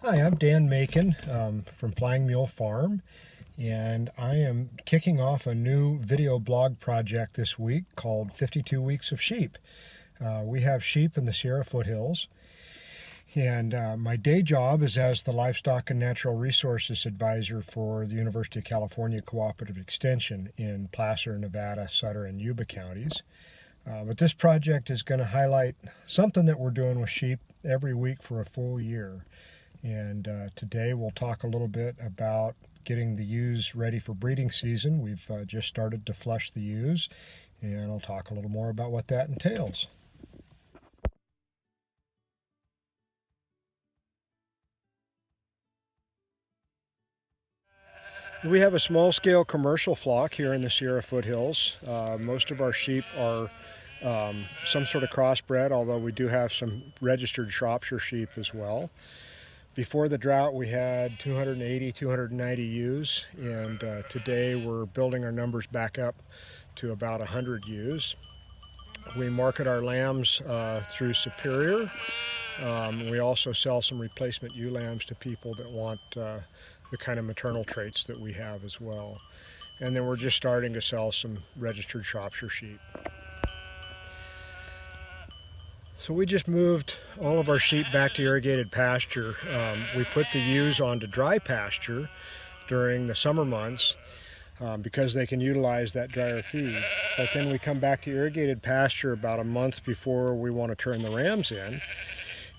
Hi, I'm Dan Macon from Flying Mule Farm, and I am kicking off a new video blog project this week called 52 Weeks of Sheep. We have sheep in the Sierra foothills, and my day job is as the Livestock and Natural Resources Advisor for the University of California Cooperative Extension in Placer, Nevada, Sutter, and Yuba counties. But this project is going to highlight something that we're doing with sheep every week for a full year. And today we'll talk a little bit about getting the ewes ready for breeding season. We've just started to flush the ewes, and I'll talk a little more about what that entails. We have a small-scale commercial flock here in the Sierra foothills. Most of our sheep are some sort of crossbred, although we do have some registered Shropshire sheep as well. Before the drought, we had 280, 290 ewes, and today we're building our numbers back up to about 100 ewes. We market our lambs through Superior. We also sell some replacement ewe lambs to people that want the kind of maternal traits that we have as well. And then we're just starting to sell some registered Shropshire sheep. So we just moved all of our sheep back to irrigated pasture. We put the ewes onto dry pasture during the summer months because they can utilize that drier feed. But then we come back to irrigated pasture about a month before we want to turn the rams in.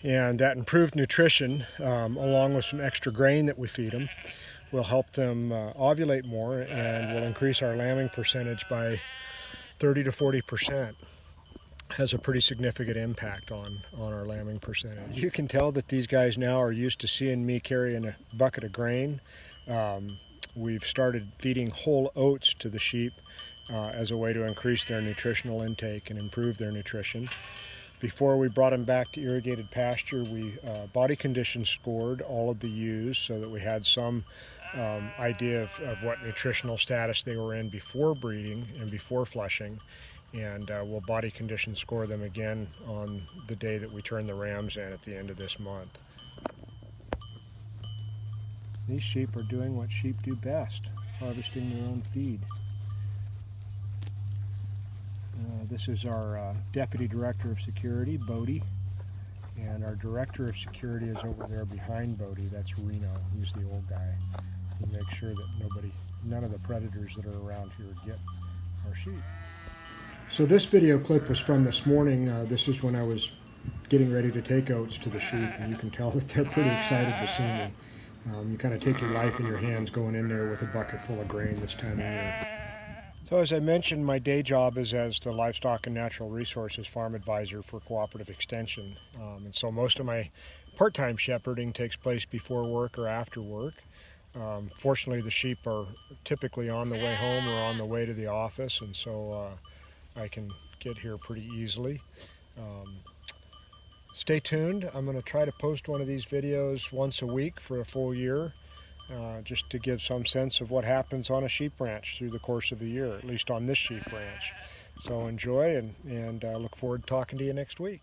And that improved nutrition, along with some extra grain that we feed them, will help them ovulate more and will increase our lambing percentage by 30 to 40%. Has a pretty significant impact on our lambing percentage. You can tell that these guys now are used to seeing me carrying a bucket of grain. We've started feeding whole oats to the sheep as a way to increase their nutritional intake and improve their nutrition. Before we brought them back to irrigated pasture, we body condition scored all of the ewes so that we had some idea of what nutritional status they were in before breeding and before flushing. And we'll body condition score them again on the day that we turn the rams in at the end of this month. These sheep are doing what sheep do best, harvesting their own feed. This is our Deputy Director of Security, Bodie, and our Director of Security is over there behind Bodie. That's Reno. He's the old guy. He makes sure that none of the predators that are around here get our sheep. So this video clip was from this morning. This is when I was getting ready to take oats to the sheep, and you can tell that they're pretty excited to see me. You kind of take your life in your hands going in there with a bucket full of grain this time of year. So as I mentioned, my day job is as the Livestock and Natural Resources Farm Advisor for Cooperative Extension. And so most of my part-time shepherding takes place before work or after work. Fortunately, the sheep are typically on the way home or on the way to the office, and so I can get here pretty easily. Stay tuned. I'm going to try to post one of these videos once a week for a full year, just to give some sense of what happens on a sheep ranch through the course of the year, at least on this sheep ranch. So enjoy, and look forward to talking to you next week.